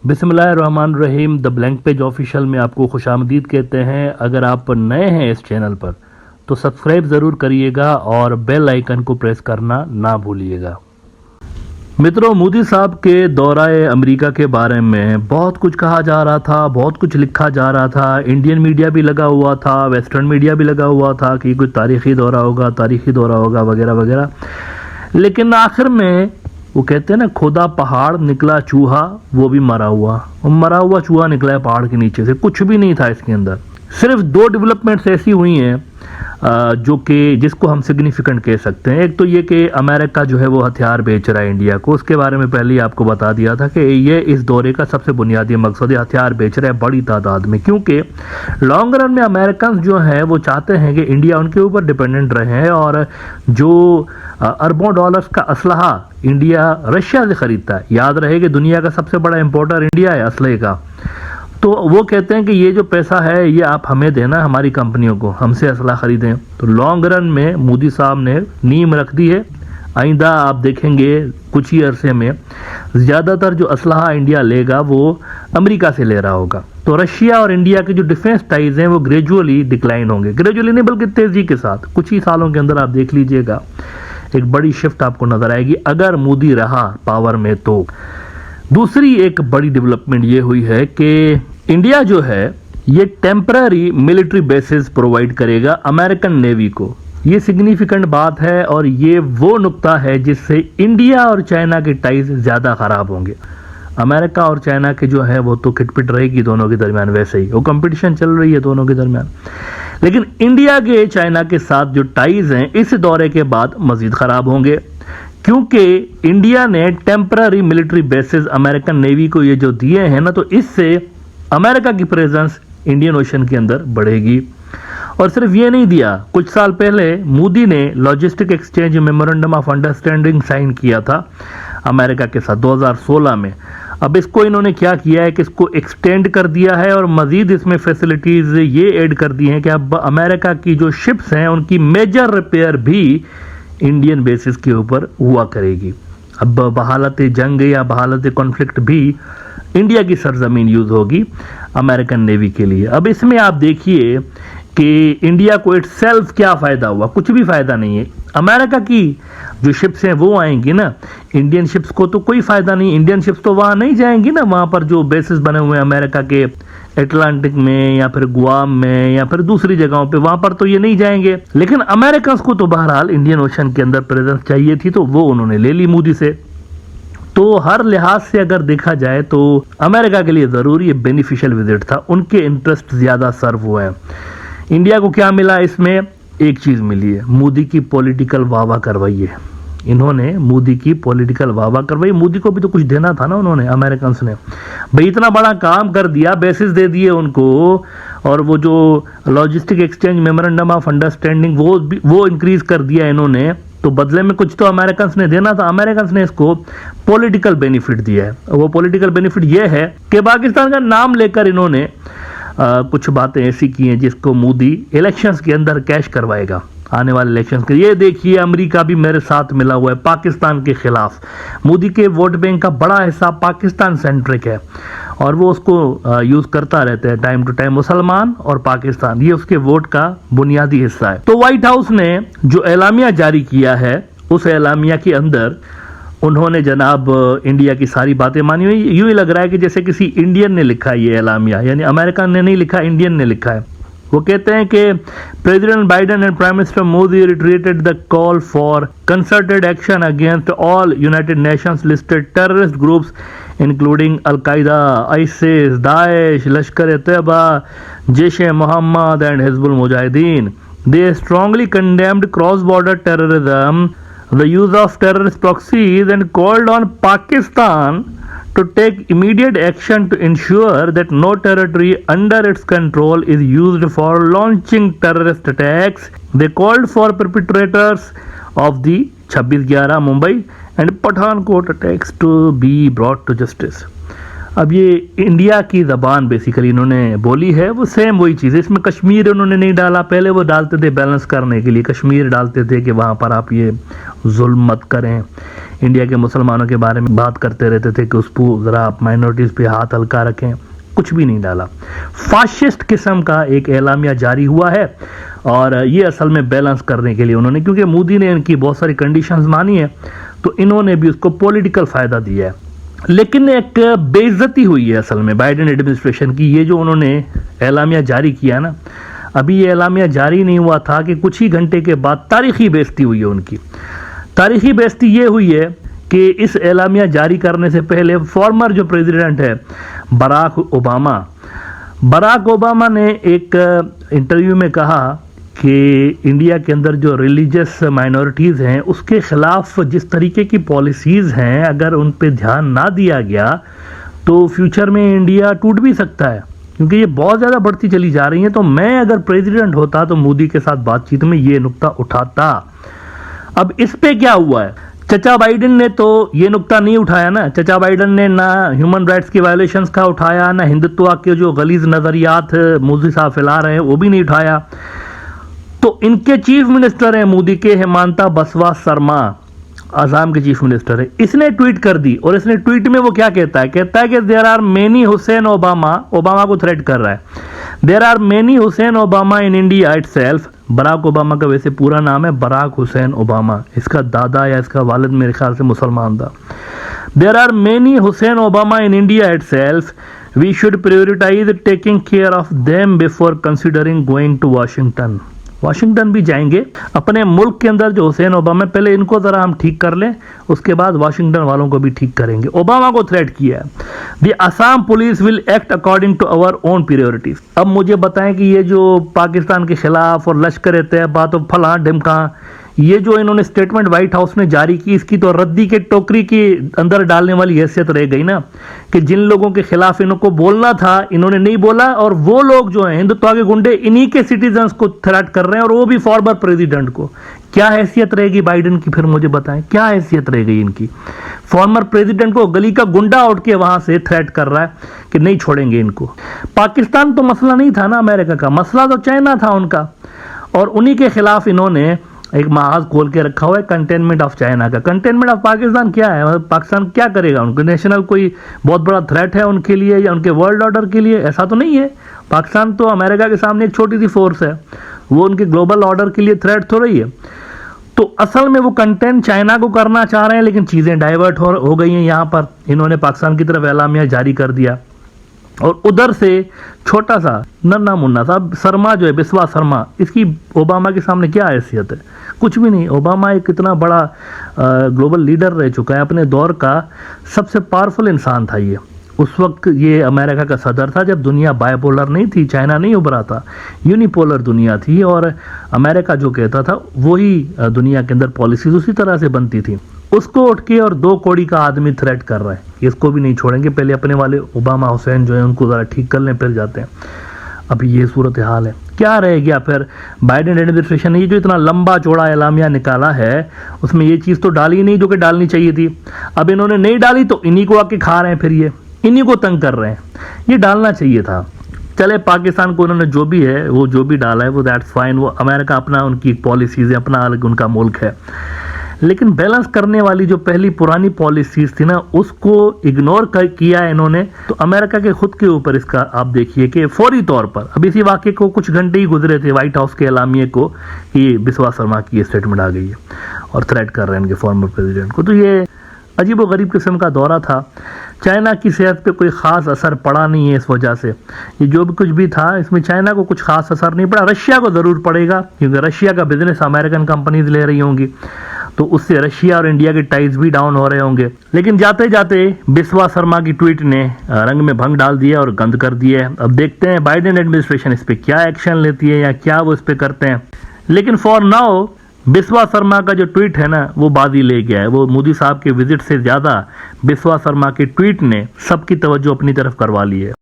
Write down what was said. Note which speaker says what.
Speaker 1: बिस्मिल्लाहिर्रहमानिर्रहीम। The blank page official में आपको खुशामदीद कहते हैं। अगर आप नए हैं इस चैनल पर तो सब्सक्राइब ज़रूर करिएगा और बेल आइकन को प्रेस करना ना भूलिएगा। मित्रों, मोदी साहब के दौराए अमेरिका के बारे में बहुत कुछ कहा जा रहा था, बहुत कुछ लिखा जा रहा था। इंडियन मीडिया भी लगा हुआ था, वेस्टर्न मीडिया भी लगा हुआ था कि कोई तारीखी दौरा होगा वगैरह वगैरह। लेकिन आखिर में वो कहते हैं ना, खुदा पहाड़ निकला चूहा वो भी मरा हुआ, और मरा हुआ चूहा निकला है पहाड़ के नीचे से। कुछ भी नहीं था इसके अंदर। सिर्फ दो डेवलपमेंट्स ऐसी हुई हैं जो कि जिसको हम सिग्निफिकेंट कह सकते हैं। एक तो ये कि अमेरिका जो है वो हथियार बेच रहा है इंडिया को। उसके बारे में पहले ही आपको बता दिया था कि ये इस दौरे का सबसे बुनियादी मकसद है, हथियार बेच रहा है बड़ी तादाद में। क्योंकि लॉन्ग रन में अमेरिकन जो हैं वो चाहते हैं कि इंडिया उनके ऊपर डिपेंडेंट रहे, और जो अरबों डॉलर्स का असलहा इंडिया रशिया से खरीदता है। याद रहे कि दुनिया का सबसे बड़ा इंपोर्टर इंडिया है असलहे का। तो वो कहते हैं कि ये जो पैसा है ये आप हमें देना, हमारी कंपनियों को, हमसे असला खरीदें। तो लॉन्ग रन में मोदी साहब ने नींव रख दी है। आइंदा आप देखेंगे कुछ ही अरसे में ज़्यादातर जो असलहा इंडिया लेगा वो अमेरिका से ले रहा होगा। तो रशिया और इंडिया के जो डिफेंस टाइज हैं वो ग्रेजुअली डिक्लाइन होंगे। ग्रेजुअली नहीं बल्कि तेज़ी के साथ। कुछ ही सालों के अंदर आप देख लीजिएगा एक बड़ी शिफ्ट आपको नजर आएगी अगर मोदी रहा पावर में। तो दूसरी एक बड़ी डेवलपमेंट ये हुई है कि इंडिया जो है ये टेम्पररी मिलिट्री बेसिस प्रोवाइड करेगा अमेरिकन नेवी को। ये सिग्निफिकेंट बात है और ये वो नुक्ता है जिससे इंडिया और चाइना के टाइज ज़्यादा ख़राब होंगे। अमेरिका और चाइना के जो है वो तो खिटपिट रहेगी दोनों के दरमियान, वैसे ही वो कंपटीशन चल रही है दोनों के दरमियान। लेकिन इंडिया के चाइना के साथ जो टाइज हैं इस दौरे के बाद मजीद ख़राब होंगे, क्योंकि इंडिया ने temporary military bases American navy को ये जो दिए हैं ना, तो इससे अमेरिका की प्रेजेंस इंडियन ओशन के अंदर बढ़ेगी। और सिर्फ ये नहीं दिया, कुछ साल पहले मोदी ने logistic exchange memorandum of understanding sign किया था अमेरिका के साथ 2016 में। अब इसको इन्होंने क्या किया है कि इसको एक्सटेंड कर दिया है और मजीद इसमें फैसिलिटीज ये ऐड कर दी हैं कि अब अमेरिका की जो शिप्स हैं उनकी मेजर रिपेयर भी इंडियन बेसिस के ऊपर हुआ करेगी। अब बहालत जंग या बहालत कॉन्फ्लिक्ट भी इंडिया की सरजमीन यूज होगी अमेरिकन नेवी के लिए। अब इसमें आप देखिए कि इंडिया को इटसेल्फ क्या फ़ायदा हुआ, कुछ भी फ़ायदा नहीं है। अमेरिका की जो शिप्स हैं वो आएंगी ना, इंडियन शिप्स को तो कोई फ़ायदा नहीं। इंडियन शिप्स तो वहाँ नहीं जाएंगी ना, वहाँ पर जो बेसिस बने हुए हैं अमेरिका के अटलांटिक में या फिर गुआम में या फिर दूसरी जगहों पे, वहाँ पर तो ये नहीं जाएंगे। लेकिन अमेरिकन को तो बहरहाल इंडियन ओशन के अंदर प्रेजेंस चाहिए थी, तो वो उन्होंने ले ली मोदी से। तो हर लिहाज से अगर देखा जाए तो अमेरिका के लिए ज़रूर ये बेनिफिशियल विजिट था, उनके इंटरेस्ट ज़्यादा सर्व हुए हैं। इंडिया को क्या मिला इसमें? एक चीज़ मिली है, मोदी की पॉलिटिकल वाहवाह करवाई है इन्होंने। मोदी की पॉलिटिकल वाहवाह करवाई। मोदी को भी तो कुछ देना था ना उन्होंने, अमेरिकन ने। भाई इतना बड़ा काम कर दिया, बेसिस दे दिए उनको, और वो जो logistic exchange memorandum of understanding वो इंक्रीज कर दिया इन्होंने, तो बदले में कुछ तो अमेरिकन ने देना था। अमेरिकन ने इसको पॉलिटिकल बेनिफिट दिया है। वो पॉलिटिकल बेनिफिट ये है कि पाकिस्तान का नाम लेकर इन्होंने कुछ बातें ऐसी की हैं जिसको मोदी इलेक्शंस के अंदर कैश करवाएगा, आने वाले इलेक्शंस के। ये देखिए अमेरिका भी मेरे साथ मिला हुआ है पाकिस्तान के खिलाफ। मोदी के वोट बैंक का बड़ा हिस्सा पाकिस्तान सेंट्रिक है और वो उसको यूज करता रहता है टाइम टू टाइम। मुसलमान और पाकिस्तान ये उसके वोट का बुनियादी हिस्सा है। तो व्हाइट हाउस ने जो एलामिया जारी किया है उस एलामिया के अंदर उन्होंने जनाब इंडिया की सारी बातें मानी हुई। यूं ही लग रहा है कि जैसे किसी इंडियन ने लिखा है ये एलामिया, यानी अमेरिका ने नहीं लिखा, इंडियन ने लिखा है। वो कहते हैं कि president Biden and prime minister Modi reiterated the call for concerted action against all United Nations listed terrorist groups including al-Qaeda, ISIS, Daesh, Lashkar Taiba, Jaish-e Mohammed and Hizbul Mujahideen. They strongly condemned cross-border terrorism, the use of terrorist proxies, and called on Pakistan to take immediate action to ensure that no territory under its control is used for launching terrorist attacks. They called for perpetrators of the 26/11 Mumbai and Pathankot attacks to be brought to justice. अब ये India की ज़बान basically इन्होंने बोली है, वो same वही चीज़ है। इसमें कश्मीर उन्होंने नहीं डाला, पहले वो डालते थे बैलेंस करने के लिए, कश्मीर डालते थे कि वहाँ पर आप ये जुल्म मत करें, इंडिया के मुसलमानों के बारे में बात करते रहते थे कि उसको ज़रा आप माइनॉरिटीज़ पे हाथ हल्का रखें, कुछ भी नहीं डाला। फाशिस्ट किस्म का एक एलामिया जारी हुआ है और ये असल में बैलेंस करने के लिए उन्होंने, क्योंकि मोदी ने इनकी बहुत सारी कंडीशंस मानी है तो इन्होंने भी उसको पॉलिटिकल फ़ायदा दिया है। लेकिन एक बेइज्जती हुई है असल में बाइडेन एडमिनिस्ट्रेशन की। ये जो उन्होंने एलामिया जारी किया ना, अभी ये एलामिया जारी नहीं हुआ था कि कुछ ही घंटे के बाद तारीखी बेइज्जती हुई है उनकी। तारीखी बेइज्जती ये हुई है कि इस एलामिया जारी करने से पहले फॉर्मर जो प्रेसिडेंट है बराक ओबामा ने एक इंटरव्यू में कहा कि इंडिया के अंदर जो रिलीजियस माइनॉरिटीज़ हैं उसके ख़िलाफ़ जिस तरीके की पॉलिसीज़ हैं, अगर उन पे ध्यान ना दिया गया तो फ्यूचर में इंडिया टूट भी सकता है, क्योंकि ये बहुत ज़्यादा बढ़ती चली जा रही हैं। तो मैं अगर प्रेसिडेंट होता तो मोदी के साथ बातचीत में ये नुक्ता उठाता। अब इस पे क्या हुआ है, चचा बाइडेन ने तो ये नुक्ता नहीं उठाया ना। चचा बाइडेन ने ना ह्यूमन राइट्स की वायलेशंस का उठाया, ना हिंदुत्व के जो गलीज नज़रियात मोदी साहब फैला रहे हैं वो भी नहीं उठाया। तो इनके चीफ मिनिस्टर हैं मोदी के, हेमंता बसवा शर्मा, आसाम के चीफ मिनिस्टर है, इसने ट्वीट कर दी। और इसने ट्वीट में वो क्या कहता है कि there are many Hussein Obama को थ्रेट कर रहा है, there are many Hussein Obama in India itself. Barack Obama का वैसे पूरा नाम है बराक हुसैन ओबामा, इसका दादा या इसका वालिद मेरे ख्याल से मुसलमान था। There are many Hussein Obama in India itself, we should prioritise taking care of them before considering going to Washington भी जाएंगे। अपने मुल्क के अंदर जो हुसैन ओबामा, पहले इनको ज़रा हम ठीक कर लें, उसके बाद वाशिंगटन वालों को भी ठीक करेंगे। ओबामा को थ्रेट किया है, the Assam police will act according to our own priorities. अब मुझे बताएं कि ये जो पाकिस्तान के खिलाफ और लश्कर तैयबा तो फलां ढिमका, ये जो इन्होंने स्टेटमेंट व्हाइट हाउस ने जारी की, इसकी तो रद्दी के टोकरी के अंदर डालने वाली हैसियत रह गई ना, कि जिन लोगों के खिलाफ इनको बोलना था इन्होंने नहीं बोला, और वो लोग जो हैं हिंदुत्व के गुंडे इन्हीं के सिटीजन्स को थ्रेट कर रहे हैं, और वो भी फॉर्मर प्रेसिडेंट को। क्या हैसियत रहेगी बाइडेन की, फिर मुझे बताएं क्या हैसियत रह गई इनकी। फॉर्मर प्रेसिडेंट को गली का गुंडा उठ के वहां से थ्रेट कर रहा है कि नहीं छोड़ेंगे इनको। पाकिस्तान तो मसला नहीं था ना अमेरिका का, मसला तो चाइना था उनका, और उन्हीं के खिलाफ इन्होंने एक महाज खोल के रखा हुआ है कंटेनमेंट ऑफ चाइना का। कंटेनमेंट ऑफ पाकिस्तान क्या है, मतलब पाकिस्तान क्या करेगा, उनको नेशनल कोई बहुत बड़ा थ्रेट है उनके लिए या उनके वर्ल्ड ऑर्डर के लिए, ऐसा तो नहीं है। पाकिस्तान तो अमेरिका के सामने एक छोटी सी फोर्स है, वो उनके ग्लोबल ऑर्डर के लिए थ्रेट तो रही है। तो असल में वो कंटेंट चाइना को करना चाह रहे हैं, लेकिन चीज़ें डाइवर्ट हो गई हैं। यहाँ पर इन्होंने पाकिस्तान की तरफ एलामिया जारी कर दिया, और उधर से छोटा सा नन्ना मुन्ना सा शर्मा जो है, बिस्वा शर्मा, इसकी ओबामा के सामने क्या हैसियत है, कुछ भी नहीं। ओबामा एक इतना बड़ा ग्लोबल लीडर रह चुका है, अपने दौर का सबसे पावरफुल इंसान था ये। उस वक्त ये अमेरिका का सदर था जब दुनिया बायपोलर नहीं थी, चाइना नहीं उभरा था, यूनिपोलर दुनिया थी, और अमेरिका जो कहता था वही दुनिया के अंदर पॉलिसीज उसी तरह से बनती थी। उसको उठ के और 2 कौड़ी का आदमी थ्रेट कर रहा है, इसको भी नहीं छोड़ेंगे, पहले अपने वाले ओबामा हुसैन जो है उनको ज़रा ठीक कर लें फिर जाते हैं। अभी ये सूरत हाल है। क्या रह गया फिर बाइडेन एडमिनिस्ट्रेशन ने ये जो इतना लंबा चौड़ा एलामिया निकाला है, उसमें ये चीज़ तो डाली नहीं जो कि डालनी चाहिए थी। अब इन्होंने नहीं डाली तो इन्हीं को आके खा रहे हैं, फिर ये इन्हीं को तंग कर रहे हैं। ये डालना चाहिए था। चले पाकिस्तान को उन्होंने जो भी है वो जो भी डाला है वो दैट्स फाइन, वो अमेरिका अपना उनकी पॉलिसीज़ है, अपना अलग उनका मुल्क है, लेकिन बैलेंस करने वाली जो पहली पुरानी पॉलिसीज थी ना उसको इग्नोर किया है इन्होंने। तो अमेरिका के खुद के ऊपर इसका आप देखिए कि फौरी तौर पर अब इसी वाक़े को कुछ घंटे ही गुजरे थे व्हाइट हाउस के एलामिये को कि बिस्वा शर्मा की स्टेटमेंट आ गई है और थ्रेट कर रहे हैं इनके फॉर्मर प्रेसिडेंट को। तो ये अजीब व गरीब किस्म का दौरा था। चाइना की सेहत पे कोई ख़ास असर पड़ा नहीं है इस वजह से। ये जो भी कुछ भी था इसमें चाइना को कुछ खास असर नहीं पड़ा। रशिया को ज़रूर पड़ेगा क्योंकि रशिया का बिजनेस अमेरिकन कंपनीज ले रही होंगी, तो उससे रशिया और इंडिया के टाइज भी डाउन हो रहे होंगे। लेकिन जाते जाते बिस्वा शर्मा की ट्वीट ने रंग में भंग डाल दिया और गंद कर दिया है। अब देखते हैं बाइडेन एडमिनिस्ट्रेशन इस पर क्या एक्शन लेती है या क्या वो इस पर करते हैं। लेकिन फॉर नाउ बिस्वा शर्मा का जो ट्वीट है ना वो बाजी ले गया है। वो मोदी साहब के विजिट से ज़्यादा बिस्वा शर्मा के ट्वीट ने सबकी तवज्जो अपनी तरफ करवा ली है।